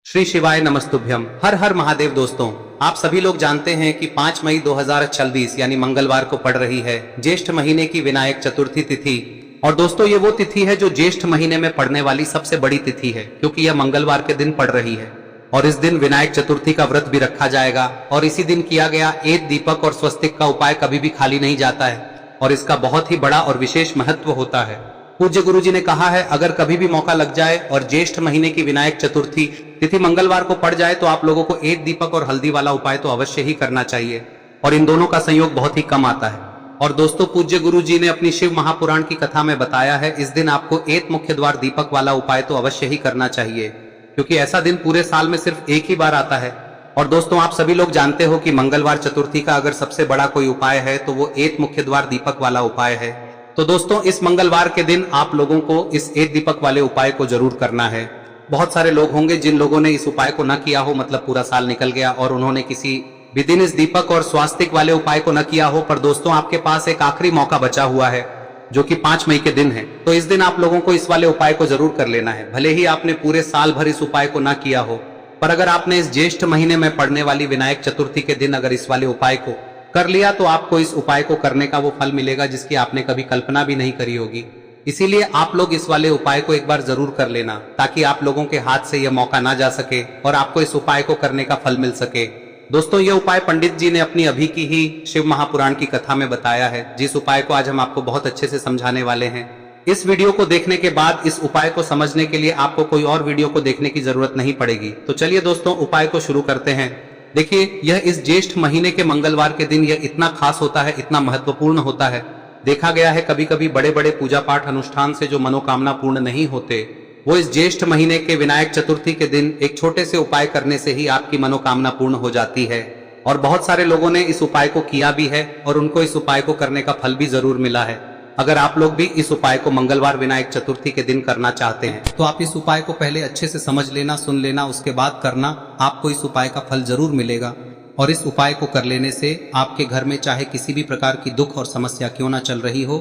श्री शिवाय नमस्तुभ्यम। हर हर महादेव। दोस्तों, आप सभी लोग जानते हैं कि 5 मई 2026 यानी मंगलवार को पड़ रही है ज्येष्ठ महीने की विनायक चतुर्थी तिथि। और दोस्तों, ये वो तिथि है जो ज्येष्ठ महीने में पड़ने वाली सबसे बड़ी तिथि है, क्योंकि यह मंगलवार के दिन पड़ रही है। और इस दिन विनायक चतुर्थी का व्रत भी रखा जाएगा। और इसी दिन किया गया एक दीपक और स्वस्तिक का उपाय कभी भी खाली नहीं जाता है, और इसका बहुत ही बड़ा और विशेष महत्व होता है। पूज्य गुरु जी ने कहा है, अगर कभी भी मौका लग जाए और ज्येष्ठ महीने की विनायक चतुर्थी तिथि मंगलवार को पड़ जाए तो आप लोगों को एक दीपक और हल्दी वाला उपाय तो अवश्य ही करना चाहिए। और इन दोनों का संयोग बहुत ही कम आता है। और दोस्तों, पूज्य गुरु जी ने अपनी शिव महापुराण की कथा में बताया है, इस दिन आपको एक मुख्य द्वार दीपक वाला उपाय तो अवश्य ही करना चाहिए, क्योंकि ऐसा दिन पूरे साल में सिर्फ एक ही बार आता है। और दोस्तों, आप सभी लोग जानते हो कि मंगलवार चतुर्थी का अगर सबसे बड़ा कोई उपाय है तो वो एक मुख्य द्वार दीपक वाला उपाय है। तो दोस्तों, इस मंगलवार के दिन आप लोगों को इस एक दीपक वाले उपाय को जरूर करना है। बहुत सारे लोग होंगे जिन लोगों ने इस उपाय को न किया हो, मतलब पूरा साल निकल गया और उन्होंने किसी भी दिन इस दीपक और स्वास्तिक वाले उपाय को न किया हो। पर दोस्तों, आपके पास एक आखिरी मौका बचा हुआ है, जो कि 5 मई के दिन है। तो इस दिन आप लोगों को इस वाले उपाय को जरूर कर लेना है। भले ही आपने पूरे साल भर इस उपाय को न किया हो, पर अगर आपने इस ज्येष्ठ महीने में पड़ने वाली विनायक चतुर्थी के दिन अगर इस वाले उपाय को कर लिया तो आपको इस उपाय को करने का वो फल मिलेगा जिसकी आपने कभी कल्पना भी नहीं करी होगी। इसीलिए आप लोग इस वाले उपाय को एक बार जरूर कर लेना, ताकि आप लोगों के हाथ से यह मौका ना जा सके और आपको इस उपाय को करने का फल मिल सके। दोस्तों, यह उपाय पंडित जी ने अपनी अभी की ही शिव महापुराण की कथा में बताया है, जिस उपाय को आज हम आपको बहुत अच्छे से समझाने वाले हैं। इस वीडियो को देखने के बाद इस उपाय को समझने के लिए आपको कोई और वीडियो को देखने की जरूरत नहीं पड़ेगी। तो चलिए दोस्तों, उपाय को शुरू करते हैं। देखिए, यह इस ज्येष्ठ महीने के मंगलवार के दिन यह इतना खास होता है, इतना महत्वपूर्ण होता है। देखा गया है कभी कभी बड़े बड़े पूजा पाठ अनुष्ठान से जो मनोकामना पूर्ण नहीं होते, वो इस ज्येष्ठ महीने के विनायक चतुर्थी के दिन एक छोटे से उपाय करने से ही आपकी मनोकामना पूर्ण हो जाती है। और बहुत सारे लोगों ने इस उपाय को किया भी है और उनको इस उपाय को करने का फल भी जरूर मिला है। अगर आप लोग भी इस उपाय को मंगलवार विनायक चतुर्थी के दिन करना चाहते हैं तो आप इस उपाय को पहले अच्छे से समझ लेना, सुन लेना, उसके बाद करना। आपको इस उपाय का फल जरूर मिलेगा। और इस उपाय को कर लेने से आपके घर में चाहे किसी भी प्रकार की दुख और समस्या क्यों ना चल रही हो,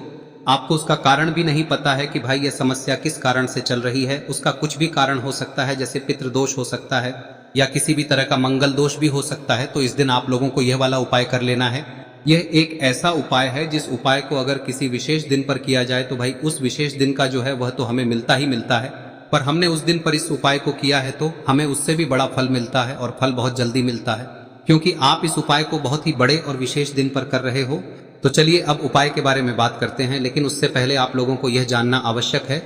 आपको उसका कारण भी नहीं पता है कि भाई यह समस्या किस कारण से चल रही है, उसका कुछ भी कारण हो सकता है, जैसे पितृदोष हो सकता है या किसी भी तरह का मंगल दोष भी हो सकता है। तो इस दिन आप लोगों को यह वाला उपाय कर लेना है। यह एक ऐसा उपाय है जिस उपाय को अगर किसी विशेष दिन पर किया जाए तो भाई उस विशेष दिन का जो है वह तो हमें मिलता ही मिलता है। पर हमने उस दिन पर इस उपाय को किया है तो हमें उससे भी बड़ा फल मिलता है, और फल बहुत जल्दी मिलता है, क्योंकि आप इस उपाय को बहुत ही बड़े और विशेष दिन पर कर रहे हो। तो चलिए अब उपाय के बारे में बात करते हैं, लेकिन उससे पहले आप लोगों को यह जानना आवश्यक है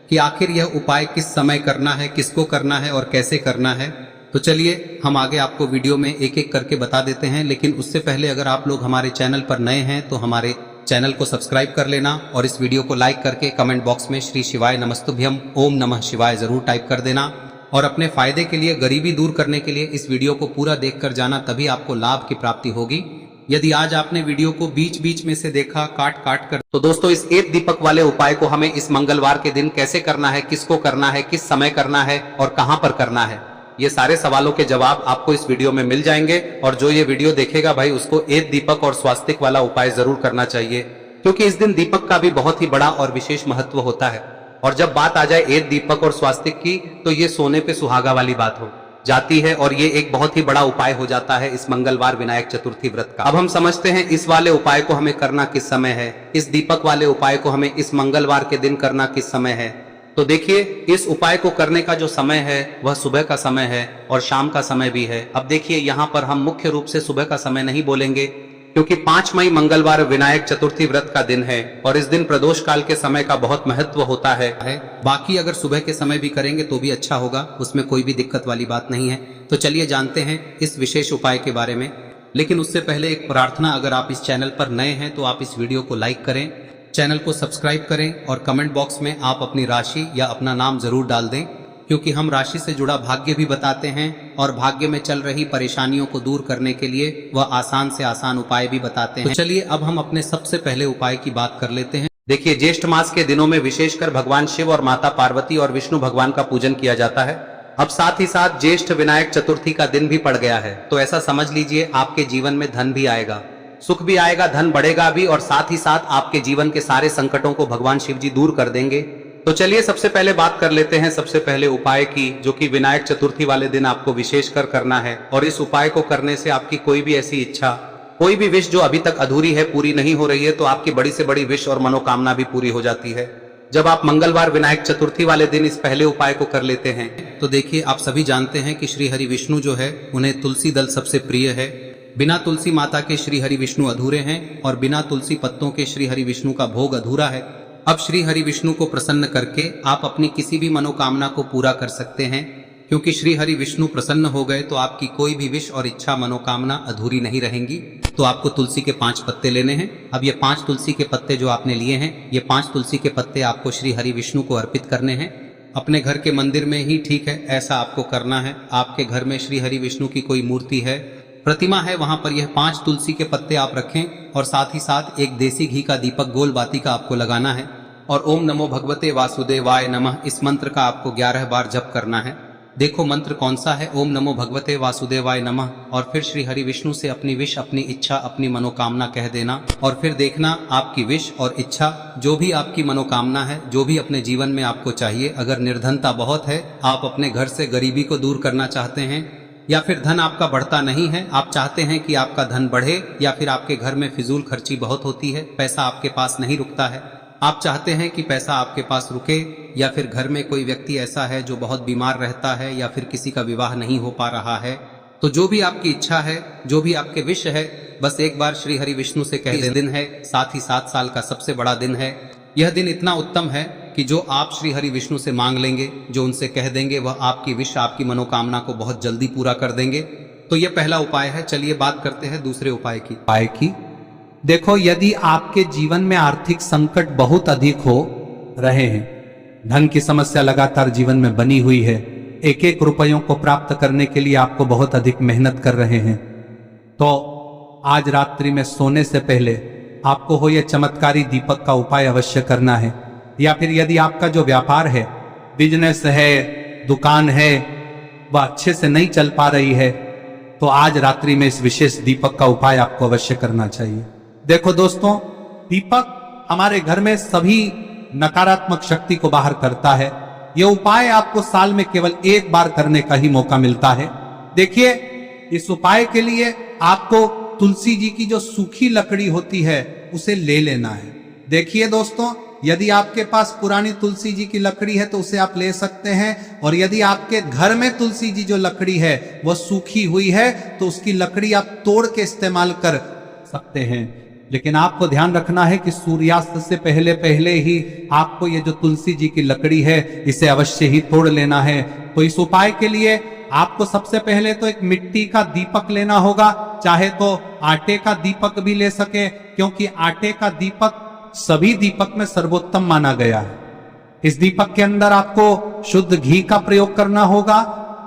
कि आखिर यह उपाय किस समय करना है, किसको करना है और कैसे करना है। तो चलिए हम आगे आपको वीडियो में एक एक करके बता देते हैं। लेकिन उससे पहले अगर आप लोग हमारे चैनल पर नए हैं तो हमारे चैनल को सब्सक्राइब कर लेना, और इस वीडियो को लाइक करके कमेंट बॉक्स में श्री शिवाय नमस्तुभ्यम ओम नमः शिवाय जरूर टाइप कर देना। और अपने फायदे के लिए, गरीबी दूर करने के लिए इस वीडियो को पूरा देखकर जाना, तभी आपको लाभ की प्राप्ति होगी। यदि आज आपने वीडियो को बीच बीच में से देखा काट काट कर, तो दोस्तों इस एक दीपक वाले उपाय को हमें इस मंगलवार के दिन कैसे करना है, किसको करना है, किस समय करना है और कहां पर करना है, ये सारे सवालों के जवाब आपको इस वीडियो में मिल जाएंगे। और जो ये वीडियो देखेगा भाई उसको एक दीपक और स्वास्तिक वाला उपाय जरूर करना चाहिए, क्योंकि इस दिन दीपक का भी बहुत ही बड़ा और विशेष महत्व होता है। और जब बात आ जाए एक दीपक और स्वास्तिक की, तो ये सोने पे सुहागा वाली बात हो जाती है, और ये एक बहुत ही बड़ा उपाय हो जाता है इस मंगलवार विनायक चतुर्थी व्रत का। अब हम समझते हैं इस वाले उपाय को हमें करना किस समय है, इस दीपक वाले उपाय को हमें इस मंगलवार के दिन करना किस समय है। तो देखिए, इस उपाय को करने का जो समय है वह सुबह का समय है और शाम का समय भी है। अब देखिए, यहाँ पर हम मुख्य रूप से सुबह का समय नहीं बोलेंगे, क्योंकि 5 मई मंगलवार विनायक चतुर्थी व्रत का दिन है और इस दिन प्रदोष काल के समय का बहुत महत्व होता है। बाकी अगर सुबह के समय भी करेंगे तो भी अच्छा होगा, उसमें कोई भी दिक्कत वाली बात नहीं है। तो चलिए जानते हैं इस विशेष उपाय के बारे में। लेकिन उससे पहले एक प्रार्थना, अगर आप इस चैनल पर नए हैं तो आप इस वीडियो को लाइक करें, चैनल को सब्सक्राइब करें और कमेंट बॉक्स में आप अपनी राशि या अपना नाम जरूर डाल दें, क्योंकि हम राशि से जुड़ा भाग्य भी बताते हैं और भाग्य में चल रही परेशानियों को दूर करने के लिए वह आसान से आसान उपाय भी बताते हैं। तो चलिए अब हम अपने सबसे पहले उपाय की बात कर लेते हैं। देखिए, ज्येष्ठ मास के दिनों में विशेषकर भगवान शिव और माता पार्वती और विष्णु भगवान का पूजन किया जाता है। अब साथ ही साथ ज्येष्ठ विनायक चतुर्थी का दिन भी पड़ गया है, तो ऐसा समझ लीजिए आपके जीवन में धन भी आएगा, सुख भी आएगा, धन बढ़ेगा भी, और साथ ही साथ आपके जीवन के सारे संकटों को भगवान शिव जी दूर कर देंगे। तो चलिए सबसे पहले बात कर लेते हैं सबसे पहले उपाय की, जो कि विनायक चतुर्थी वाले दिन आपको विशेषकर करना है। और इस उपाय को करने से आपकी कोई भी ऐसी इच्छा, कोई भी विश जो अभी तक अधूरी है, पूरी नहीं हो रही है, तो आपकी बड़ी से बड़ी विश और मनोकामना भी पूरी हो जाती है जब आप मंगलवार विनायक चतुर्थी वाले दिन इस पहले उपाय को कर लेते हैं। तो देखिए, आप सभी जानते हैं कि श्री हरि विष्णु जो है, उन्हें तुलसी दल सबसे प्रिय है। बिना तुलसी माता के श्री हरि विष्णु अधूरे हैं और बिना तुलसी पत्तों के श्री हरि विष्णु का भोग अधूरा है। अब श्री हरि विष्णु को प्रसन्न करके आप अपनी किसी भी मनोकामना को पूरा कर सकते हैं, क्योंकि श्री हरि विष्णु प्रसन्न हो गए तो आपकी कोई भी विश और इच्छा मनोकामना अधूरी नहीं रहेंगी। तो आपको तुलसी के 5 पत्ते लेने हैं। अब ये 5 तुलसी के पत्ते जो आपने लिए हैं, ये 5 तुलसी के पत्ते आपको श्री हरि विष्णु को अर्पित करने हैं। अपने घर के मंदिर में ही ठीक है, ऐसा आपको करना है। आपके घर में श्री हरि विष्णु की कोई मूर्ति है, प्रतिमा है, वहां पर यह 5 तुलसी के पत्ते आप रखें और साथ ही साथ एक देसी घी का दीपक गोल बाती का आपको लगाना है। और ओम नमो भगवते वासुदेवाय नमः इस मंत्र का आपको 11 बार जप करना है। देखो मंत्र कौन सा है, ओम नमो भगवते वासुदेवाय नमः। और फिर श्री हरि विष्णु से अपनी विश, अपनी इच्छा, अपनी मनोकामना कह देना और फिर देखना आपकी विश और इच्छा, जो भी आपकी मनोकामना है, जो भी अपने जीवन में आपको चाहिए। अगर निर्धनता बहुत है, आप अपने घर से गरीबी को दूर करना चाहते हैं, या फिर धन आपका बढ़ता नहीं है, आप चाहते हैं कि आपका धन बढ़े, या फिर आपके घर में फिजूल खर्ची बहुत होती है, पैसा आपके पास नहीं रुकता है, आप चाहते हैं कि पैसा आपके पास रुके, या फिर घर में कोई व्यक्ति ऐसा है जो बहुत बीमार रहता है, या फिर किसी का विवाह नहीं हो पा रहा है, तो जो भी आपकी इच्छा है, जो भी आपके विश है, बस एक बार श्री हरि विष्णु से कह दें। दिन है, साथ ही 7 साल का सबसे बड़ा दिन है। यह दिन इतना उत्तम है कि जो आप श्री हरि विष्णु से मांग लेंगे, जो उनसे कह देंगे, वह आपकी विश, आपकी मनोकामना को बहुत जल्दी पूरा कर देंगे। तो यह पहला उपाय है। चलिए बात करते हैं दूसरे उपाय की। देखो, यदि आपके जीवन में आर्थिक संकट बहुत अधिक हो रहे हैं, धन की समस्या लगातार जीवन में बनी हुई है, एक एक रुपयों को प्राप्त करने के लिए आपको बहुत अधिक मेहनत कर रहे हैं, तो आज रात्रि में सोने से पहले आपको हो यह चमत्कारी दीपक का उपाय अवश्य करना है। या फिर यदि आपका जो व्यापार है, बिजनेस है, दुकान है, वह अच्छे से नहीं चल पा रही है, तो आज रात्रि में इस विशेष दीपक का उपाय आपको अवश्य करना चाहिए। देखो दोस्तों, दीपक हमारे घर में सभी नकारात्मक शक्ति को बाहर करता है। यह उपाय आपको साल में केवल 1 बार करने का ही मौका मिलता है। देखिए, इस उपाय के लिए आपको तुलसी जी की जो सूखी लकड़ी होती है उसे ले लेना है। देखिए दोस्तों, यदि आपके पास पुरानी तुलसी जी की लकड़ी है तो उसे आप ले सकते हैं, और यदि आपके घर में तुलसी जी जो लकड़ी है वह सूखी हुई है तो उसकी लकड़ी आप तोड़ के इस्तेमाल कर सकते हैं। लेकिन आपको ध्यान रखना है कि सूर्यास्त से पहले पहले ही आपको ये जो तुलसी जी की लकड़ी है इसे अवश्य ही तोड़ लेना है। तो इस उपाय के लिए आपको सबसे पहले तो एक मिट्टी का दीपक लेना होगा, चाहे तो आटे का दीपक भी ले सके, क्योंकि आटे का दीपक सभी दीपक में सर्वोत्तम माना गया है। इस दीपक के अंदर आपको शुद्ध घी का प्रयोग करना होगा,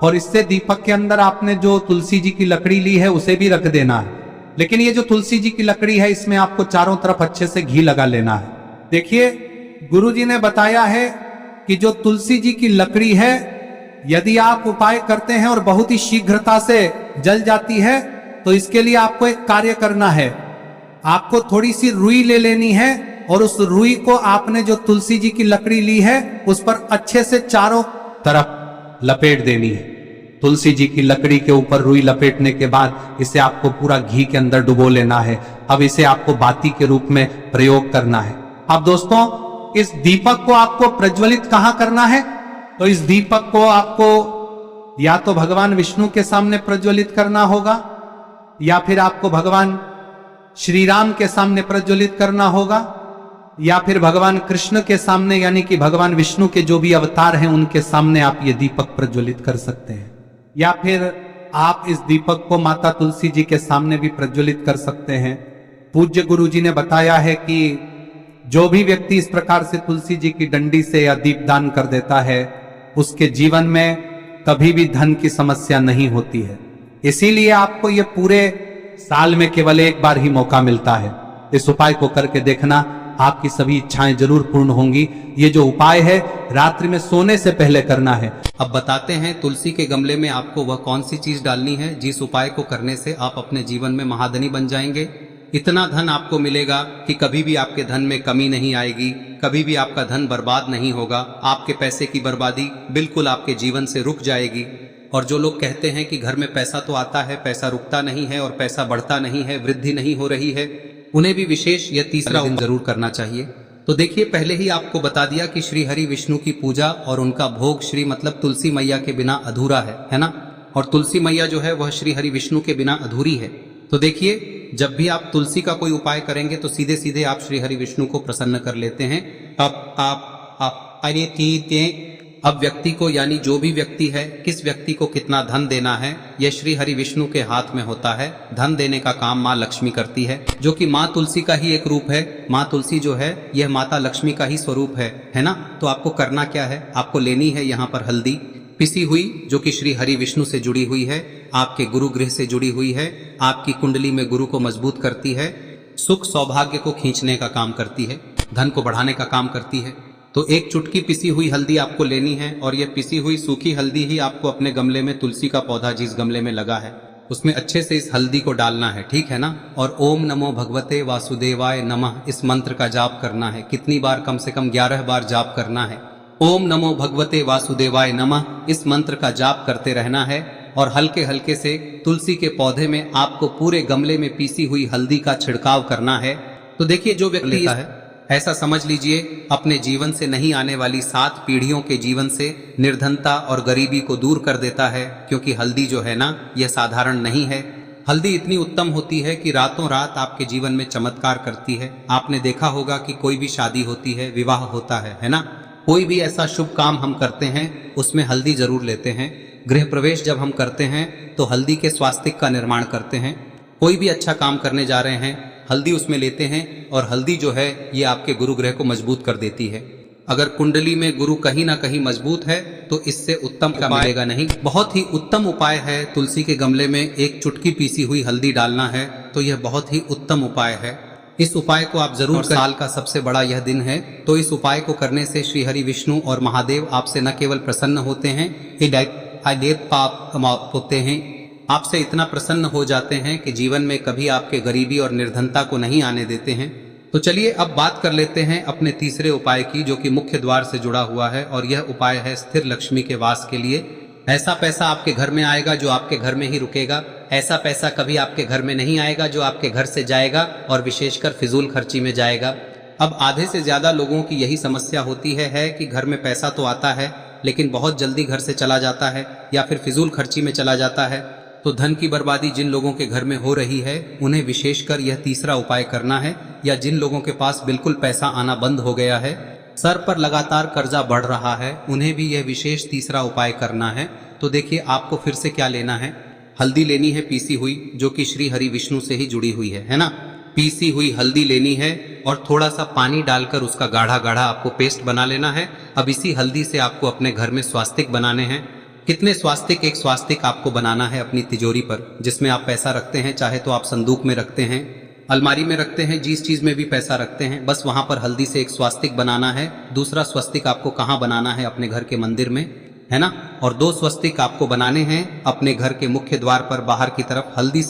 और इससे दीपक के अंदर आपने जो तुलसी जी की लकड़ी ली है उसे भी रख देना है। लेकिन ये जो तुलसी जी की लकड़ी है, इसमें आपको चारों तरफ अच्छे से घी लगा लेना है। देखिए, गुरुजी ने बताया है कि जो तुलसी जी की लकड़ी है, यदि आप उपाय करते हैं और बहुत ही शीघ्रता से जल जाती है, तो इसके लिए आपको एक कार्य करना है। आपको थोड़ी सी रुई ले लेनी है, और उस रुई को आपने जो तुलसी जी की लकड़ी ली है उस पर अच्छे से चारों तरफ लपेट देनी है। तुलसी जी की लकड़ी के ऊपर रुई लपेटने के बाद इसे आपको पूरा घी के अंदर डुबो लेना है। अब इसे आपको बाती के रूप में प्रयोग करना है। अब दोस्तों, इस दीपक को आपको प्रज्वलित कहां करना है? तो इस दीपक को आपको या तो भगवान विष्णु के सामने प्रज्वलित करना होगा, या फिर आपको भगवान श्री राम के सामने प्रज्वलित करना होगा, या फिर भगवान कृष्ण के सामने, यानी कि भगवान विष्णु के जो भी अवतार हैं उनके सामने आप ये दीपक प्रज्वलित कर सकते हैं। या फिर आप इस दीपक को माता तुलसी जी के सामने भी प्रज्वलित कर सकते हैं। पूज्य गुरु जी ने बताया है कि जो भी व्यक्ति इस प्रकार से तुलसी जी की डंडी से या दीपदान कर देता है, उसके जीवन में कभी भी धन की समस्या नहीं होती है। इसीलिए आपको ये पूरे साल में केवल 1 बार ही मौका मिलता है। इस उपाय को करके देखना, आपकी सभी इच्छाएं जरूर पूर्ण होंगी। ये जो उपाय है रात्रि में सोने से पहले करना है। अब बताते हैं तुलसी के गमले में आपको वह कौन सी चीज डालनी है जिस उपाय को करने से आप अपने जीवन में महाधनी बन जाएंगे। इतना धन आपको मिलेगा कि कभी भी आपके धन में कमी नहीं आएगी, कभी भी आपका धन बर्बाद नहीं होगा। आपके पैसे की बर्बादी बिल्कुल आपके जीवन से रुक जाएगी। और जो लोग कहते हैं कि घर में पैसा तो आता है, पैसा रुकता नहीं है और पैसा बढ़ता नहीं है, वृद्धि नहीं हो रही है, उन्हें भी विशेष यह तीसरा दिन जरूर करना चाहिए। तो देखिए, पहले ही आपको बता दिया कि श्री हरि विष्णु की पूजा और उनका भोग श्री मतलब तुलसी मैया के बिना अधूरा है ना। और तुलसी मैया जो है वह श्री हरि विष्णु के बिना अधूरी है। तो देखिए, जब भी आप तुलसी का कोई उपाय करेंगे तो सीधे सीधे आप श्री हरि विष्णु को प्रसन्न कर लेते हैं। अब व्यक्ति को, यानी जो भी व्यक्ति है, किस व्यक्ति को कितना धन देना है, यह श्री हरि विष्णु के हाथ में होता है। धन देने का काम माँ लक्ष्मी करती है, जो कि माँ तुलसी का ही एक रूप है। माँ तुलसी जो है यह माता लक्ष्मी का ही स्वरूप है ना। तो आपको करना क्या है, आपको लेनी है यहाँ पर हल्दी पिसी हुई, जो कि श्री हरि विष्णु से जुड़ी हुई है, आपके गुरु गृह से जुड़ी हुई है, आपकी कुंडली में गुरु को मजबूत करती है, सुख सौभाग्य को खींचने का काम करती है, धन को बढ़ाने का काम करती है। तो एक चुटकी पिसी हुई हल्दी आपको लेनी है और यह पिसी हुई सूखी हल्दी ही आपको अपने गमले में, तुलसी का पौधा जिस गमले में लगा है उसमें अच्छे से इस हल्दी को डालना है, ठीक है ना। और ओम नमो भगवते वासुदेवाय नमः इस मंत्र का जाप करना है। कितनी बार? कम से कम 11 बार जाप करना है। ओम नमो भगवते वासुदेवाय नमः इस मंत्र का जाप करते रहना है और हल्के हल्के से तुलसी के पौधे में आपको पूरे गमले में पीसी हुई हल्दी का छिड़काव करना है। तो देखिए, जो व्यक्ति लेता है, ऐसा समझ लीजिए अपने जीवन से नहीं आने वाली 7 पीढ़ियों के जीवन से निर्धनता और गरीबी को दूर कर देता है। क्योंकि हल्दी जो है ना, यह साधारण नहीं है। हल्दी इतनी उत्तम होती है कि रातों रात आपके जीवन में चमत्कार करती है। आपने देखा होगा कि कोई भी शादी होती है, विवाह होता है ना, कोई भी ऐसा शुभ काम हम करते हैं उसमें हल्दी जरूर लेते हैं। गृह प्रवेश जब हम करते हैं तो हल्दी के स्वास्तिक का निर्माण करते हैं। कोई भी अच्छा काम करने जा रहे हैं, हल्दी उसमें लेते हैं और हल्दी जो है ये आपके गुरु ग्रह को मजबूत कर देती है। अगर कुंडली में गुरु कहीं ना कहीं मजबूत है तो इससे उत्तम का मिलेगा नहीं। बहुत ही उत्तम उपाय है, तुलसी के गमले में एक चुटकी पीसी हुई हल्दी डालना है, तो यह बहुत ही उत्तम उपाय है। इस उपाय को आप जरूर करें। साल का सबसे बड़ा यह दिन है, तो इस उपाय को करने से श्री हरि विष्णु और महादेव आपसे न केवल प्रसन्न होते हैं, पाप होते हैं, आपसे इतना प्रसन्न हो जाते हैं कि जीवन में कभी आपके गरीबी और निर्धनता को नहीं आने देते हैं। तो चलिए अब बात कर लेते हैं अपने तीसरे उपाय की, जो कि मुख्य द्वार से जुड़ा हुआ है। और यह उपाय है स्थिर लक्ष्मी के वास के लिए। ऐसा पैसा आपके घर में आएगा जो आपके घर में ही रुकेगा। ऐसा पैसा कभी आपके घर में नहीं आएगा जो आपके घर से जाएगा और विशेषकर फिजूल खर्ची में जाएगा। अब आधे से ज्यादा लोगों की यही समस्या होती है कि घर में पैसा तो आता है लेकिन बहुत जल्दी घर से चला जाता है या फिर फिजूल खर्ची में चला जाता है। तो धन की बर्बादी जिन लोगों के घर में हो रही है उन्हें विशेषकर यह तीसरा उपाय करना है। या जिन लोगों के पास बिल्कुल पैसा आना बंद हो गया है, सर पर लगातार कर्जा बढ़ रहा है, उन्हें भी यह विशेष तीसरा उपाय करना है। तो देखिए, आपको फिर से क्या लेना है, हल्दी लेनी है पीसी हुई, जो कि श्री हरि विष्णु से ही जुड़ी हुई है ना। पीसी हुई हल्दी लेनी है और थोड़ा सा पानी डालकर उसका गाढ़ा गाढ़ा आपको पेस्ट बना लेना है। अब इसी हल्दी से आपको अपने घर में स्वास्तिक बनाने हैं। कितने स्वास्तिक? एक स्वास्तिक आपको बनाना है अपनी तिजोरी पर, जिसमें आप पैसा रखते हैं। चाहे तो आप संदूक में रखते हैं, अलमारी में रखते हैं, जिस चीज में भी पैसा रखते हैं, बस वहां पर हल्दी से एक स्वास्तिक बनाना है। दूसरा स्वस्तिक आपको कहाँ बनाना है? अपने घर के मंदिर में, है ना। और 2 स्वस्तिक आपको बनाने हैं अपने घर के मुख्य द्वार पर बाहर की तरफ। हल्दी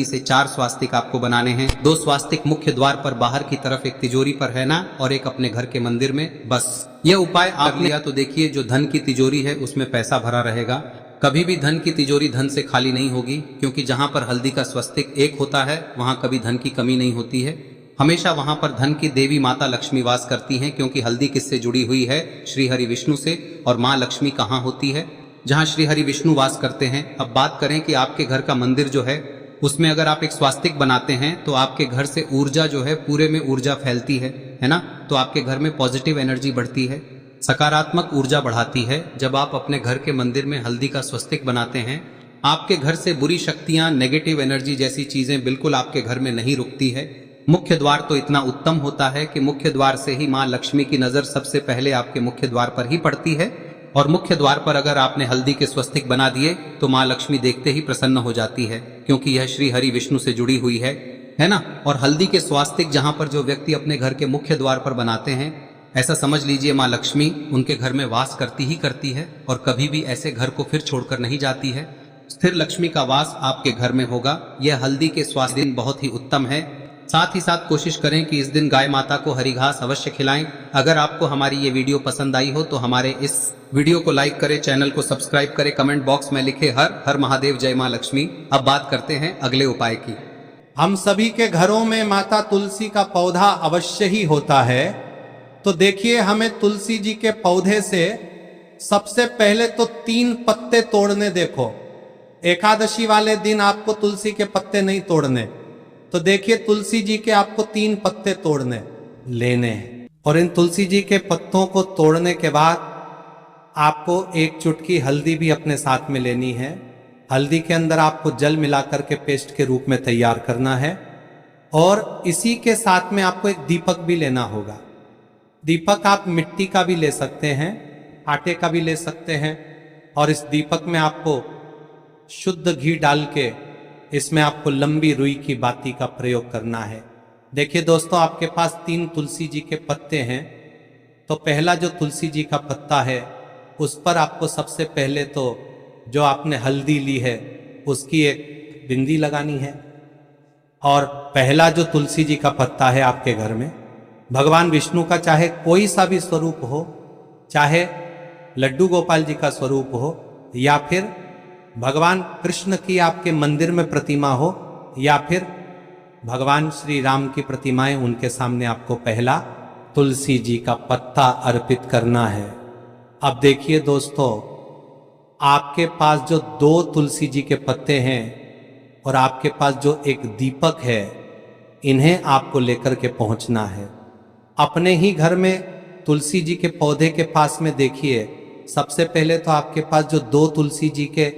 से 4 स्वास्तिक आपको बनाने हैं। 2 स्वास्तिक मुख्य द्वार पर बाहर की तरफ, एक तिजोरी पर, है ना, और एक अपने घर के मंदिर में। बस यह उपाय आप लिया तो देखिए, जो धन की तिजोरी है उसमें पैसा भरा रहेगा। कभी भी धन की तिजोरी धन से खाली नहीं होगी, क्योंकि जहां पर हल्दी का स्वस्तिक एक होता है वहां कभी धन की कमी नहीं होती है। हमेशा वहां पर धन की देवी माता लक्ष्मी वास करती हैं, क्योंकि हल्दी किससे जुड़ी हुई है? श्री हरि विष्णु से। और माँ लक्ष्मी कहाँ होती है? जहाँ श्री हरि विष्णु वास करते हैं। अब बात करें कि आपके घर का मंदिर जो है उसमें अगर आप एक स्वास्तिक बनाते हैं तो आपके घर से ऊर्जा जो है, पूरे में ऊर्जा फैलती है ना। तो आपके घर में पॉजिटिव एनर्जी बढ़ती है, सकारात्मक ऊर्जा बढ़ाती है। जब आप अपने घर के मंदिर में हल्दी का स्वस्तिक बनाते हैं, आपके घर से बुरी शक्तियां, नेगेटिव एनर्जी जैसी चीजें बिल्कुल आपके घर में नहीं रुकती है। मुख्य द्वार तो इतना उत्तम होता है कि मुख्य द्वार से ही माँ लक्ष्मी की नजर सबसे पहले आपके मुख्य द्वार पर ही पड़ती है। और मुख्य द्वार पर अगर आपने हल्दी के स्वस्तिक बना दिए तो माँ लक्ष्मी देखते ही प्रसन्न हो जाती है, क्योंकि यह श्री हरि विष्णु से जुड़ी हुई है ना। और हल्दी के स्वास्तिक जहां पर जो व्यक्ति अपने घर के मुख्य द्वार पर बनाते हैं, ऐसा समझ लीजिए माँ लक्ष्मी उनके घर में वास करती ही करती है और कभी भी ऐसे घर को फिर छोड़कर नहीं जाती है। स्थिर लक्ष्मी का वास आपके घर में होगा। यह हल्दी के स्वास्थ्य दिन बहुत ही उत्तम है। साथ ही साथ कोशिश करें कि इस दिन गाय माता को हरी घास अवश्य खिलाएं। अगर आपको हमारी ये वीडियो पसंद आई हो तो हमारे इस वीडियो को लाइक करें, चैनल को सब्सक्राइब करें, कमेंट बॉक्स में लिखे हर हर महादेव, जय मां लक्ष्मी। अब बात करते हैं अगले उपाय की। हम सभी के घरों में माता तुलसी का पौधा अवश्य ही होता है। तो देखिए, हमें तुलसी जी के पौधे से सबसे पहले तो 3 पत्ते तोड़ने। देखो, एकादशी वाले दिन आपको तुलसी के पत्ते नहीं तोड़ने, तो देखिए तुलसी जी के आपको 3 पत्ते तोड़ने लेने हैं। और इन तुलसी जी के पत्तों को तोड़ने के बाद आपको 1 चुटकी हल्दी भी अपने साथ में लेनी है। हल्दी के अंदर आपको जल मिलाकर के पेस्ट के रूप में तैयार करना है। और इसी के साथ में आपको एक दीपक भी लेना होगा। दीपक आप मिट्टी का भी ले सकते हैं, आटे का भी ले सकते हैं। और इस दीपक में आपको शुद्ध घी डाल के इसमें आपको लंबी रुई की बाती का प्रयोग करना है। देखिए दोस्तों, आपके पास 3 तुलसी जी के पत्ते हैं। तो पहला जो तुलसी जी का पत्ता है उस पर आपको सबसे पहले तो जो आपने हल्दी ली है उसकी एक बिंदी लगानी है। और पहला जो तुलसी जी का पत्ता है आपके घर में, भगवान विष्णु का चाहे कोई सा भी स्वरूप हो, चाहे लड्डू गोपाल जी का स्वरूप हो, या फिर भगवान कृष्ण की आपके मंदिर में प्रतिमा हो, या फिर भगवान श्री राम की प्रतिमाएं, उनके सामने आपको पहला तुलसी जी का पत्ता अर्पित करना है। अब देखिए दोस्तों, आपके पास जो 2 तुलसी जी के पत्ते हैं और आपके पास जो एक दीपक है, इन्हें आपको लेकर के पहुंचना है। अपने ही घर में तुलसी जी के पौधे के पास में देखिए, सबसे पहले तो आपके पास जो 2 तुलसी जी के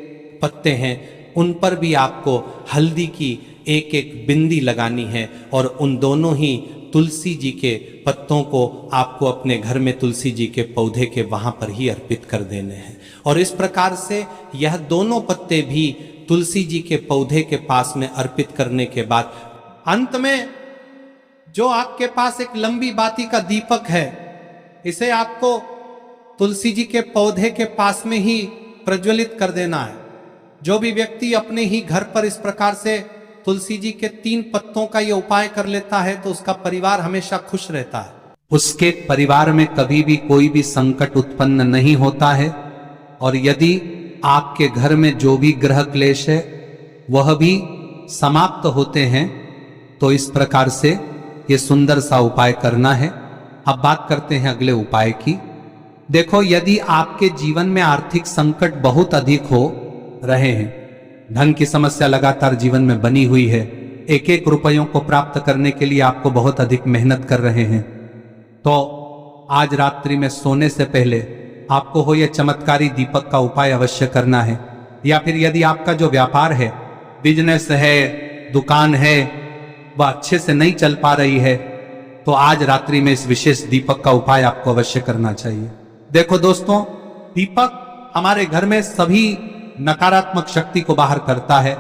पत्ते हैं उन पर भी आपको हल्दी की एक एक बिंदी लगानी है। और उन दोनों ही तुलसी जी के पत्तों को आपको अपने घर में तुलसी जी के पौधे के वहां पर ही अर्पित कर देने हैं। और इस प्रकार से यह दोनों पत्ते भी तुलसी जी के पौधे के पास में अर्पित करने के बाद अंत में जो आपके पास एक लंबी बाती का दीपक है, इसे आपको तुलसी जी के पौधे के पास में ही प्रज्वलित कर देना है। जो भी व्यक्ति अपने ही घर पर इस प्रकार से तुलसी जी के 3 पत्तों का यह उपाय कर लेता है तो उसका परिवार हमेशा खुश रहता है। उसके परिवार में कभी भी कोई भी संकट उत्पन्न नहीं होता है। और यदि आपके घर में जो भी ग्रह क्लेश है वह भी समाप्त होते हैं। तो इस प्रकार से ये सुंदर सा उपाय करना है। अब बात करते हैं अगले उपाय की। देखो, यदि आपके जीवन में आर्थिक संकट बहुत अधिक हो रहे हैं, धन की समस्या लगातार जीवन में बनी हुई है, एक एक रुपयों को प्राप्त करने के लिए आपको बहुत अधिक मेहनत कर रहे हैं, तो आज रात्रि में सोने से पहले आपको हो यह चमत्कारी दीपक का उपाय अवश्य करना है। या फिर यदि आपका जो व्यापार है, बिजनेस है, दुकान है, वह अच्छे से नहीं चल पा रही है, तो आज रात्रि में इस विशेष दीपक का उपाय आपको अवश्य करना चाहिए। देखो दोस्तों, दीपक हमारे घर में सभी नकारात्मक शक्ति को बाहर करता है।